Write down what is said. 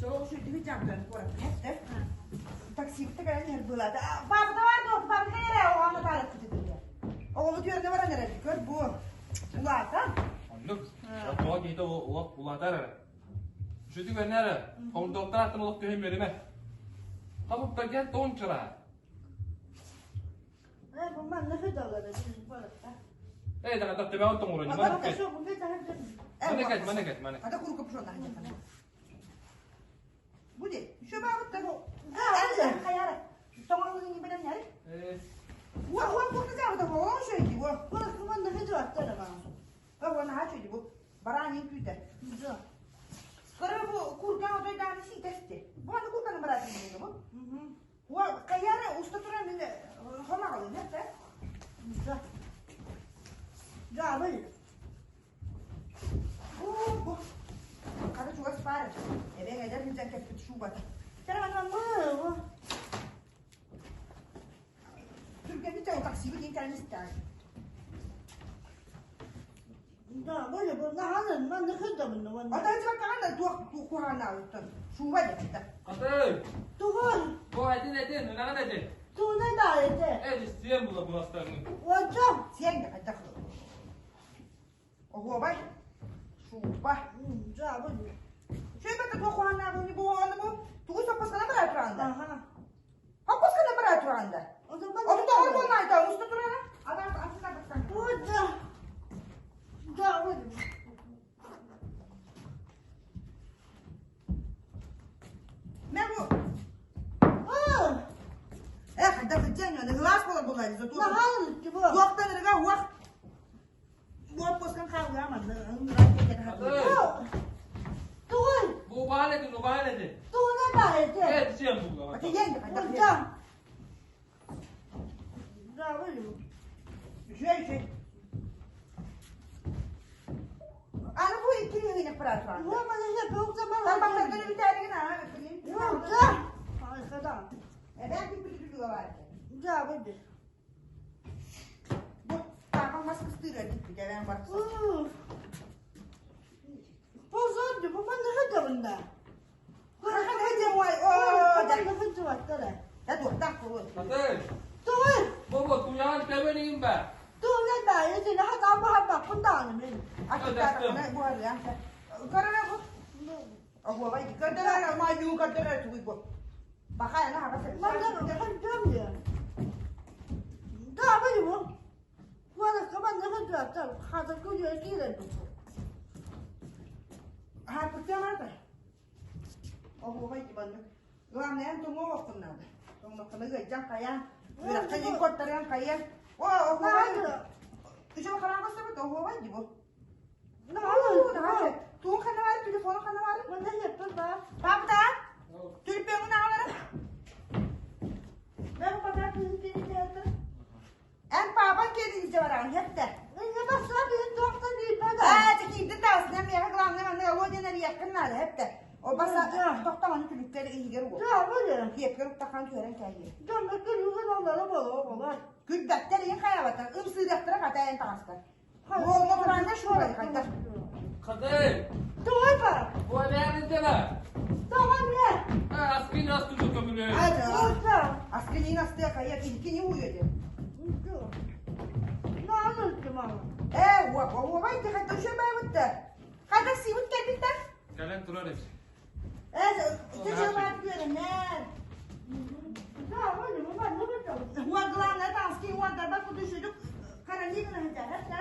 Soğuk şu dibi camdan koyup hep taksi bitti kadar yer buladı. Baba da vardı o baba nereye o anı tarif dedi. Oğlu diyor ne var nereye gör bu. Ulata. Anlık. Ya doğa giydi o ulatar. Şu dibi nere? Onu doktor attın olup göğüm verime. Kabuk da gel don çıra. Ne bu man ne kadar da şimdi böyle. Daha da tebe otum uğrayın. Baba da şu bu bir tane. Mana. Ada kuru kapşon da hadi. Bu de. Şu baba da bu. Hayır. Tamam gibi ben yani. Wah bu ne zaman da bu şey ki bu. Bana kuman da hadi attı da bana. Baba ne haçı bu. Barani küte. Güzel. Karena bu kurgan oda dari si testi. Bu anda kurgan berarti ini bu. Wah kayaknya ustaz tuh nanti sama kali ini teh. Bisa. Gak boleh. Bu. Kada juga separa. Ebe ngajar minta kepit şubat. Cara mana bu? Türkiye bir tane taksi bir internet sitesi. Da böyle bu nahanın ben ne kadar bunu var. Ada acaba kan tu Kur'an aldı. Şu var ya. Katı. Tu var. Bu hadi ne dedin? Ne dedin? Tu ne da ede? İsteyen bu hastanın. Wajah. Sen de hadi. O bak. Şu bak. Ja bu. Şey bak tu Kur'an aldı bu onu bu. Tu sapı sana bırakıranda. Aha. Apa sana bırakıranda? O da doğru olmaydı. Usta durana. Adam aslında baksan. Bu da. Da bu. Ne bu? Hadda في الجنة ده غلاس ولا بغالي زتو ما هذا تبغى وقت أنا رجع وقت بس كان خاوي عمل تقول Bu bahane bu bahane. تقول أنا بعد Evet şey bu. أتيجي hadda da böyle şey أنا بقول كذي هنا فراشة هو ما نجيب هو كمان طبعا تقدر بتاعي هنا هو خدام ben bir video var. Ya böyle. Bu tamam nasıl kıstırıyor gitti de ben baksana. Pozordu bu bana hadi bunda. Hadi vay o da hadi var tara. Ya dur tak dur. Katı. Dur. Baba tu yan temeliyim ben. Dur ne da ya seni hadi bak bundan benim. Açıkta ne bu ya. Karana bu. Oh vay kadar ama yu kadar tu bu. Bakaya ne yapasın? Ben de hadi ya. Da böyle bu. Bu arada kaman ne kadar atar? Hazır koyuyor ki bu. Ha bu nerede? Oh vay ki bana. Gam ne tu mu vaktin nerede? Sonra kana gayacak kaya. Biraz kayın kotaran kaya. Oh vay. Şu karan kasabet oh vay ki bu. Ne oldu? Tu kana var telefonu kana var. Ben de yaptım da. Baba Türkiye'nin ağları. Ben kadar kızı denize yattım. En pahalı kedisi var an hep de. Ne başka bir doktor değil ben de. Çekildi de aslında bir yere kalan ne o deneri yakınlar hep de. O basa doktorun külükleri iyi görüyor. Ya böyle. Hep görüp takan tören kayıyor. Canım görüyorlar onlara baba. Gül bakteriyin kayabatlar. Imsır yaptıra katayen taşlar. O motoranda şuraya kaytar. Katı. Doğru bak. Bu nerede var? Tamam ne? Askeri nasıl tutuyor? Hadi. Orta. Askeri nasıl kayıyor? İlkini uyuyor. Ne anlattım ama? هو بايت حتى شو باي وده هذا سي وده كده Kalian keluar deh. تجي ما تقدر النار لا ولا ما نبغى هو قلنا تاسكي هو ده بقى كده شو كان لينا هذا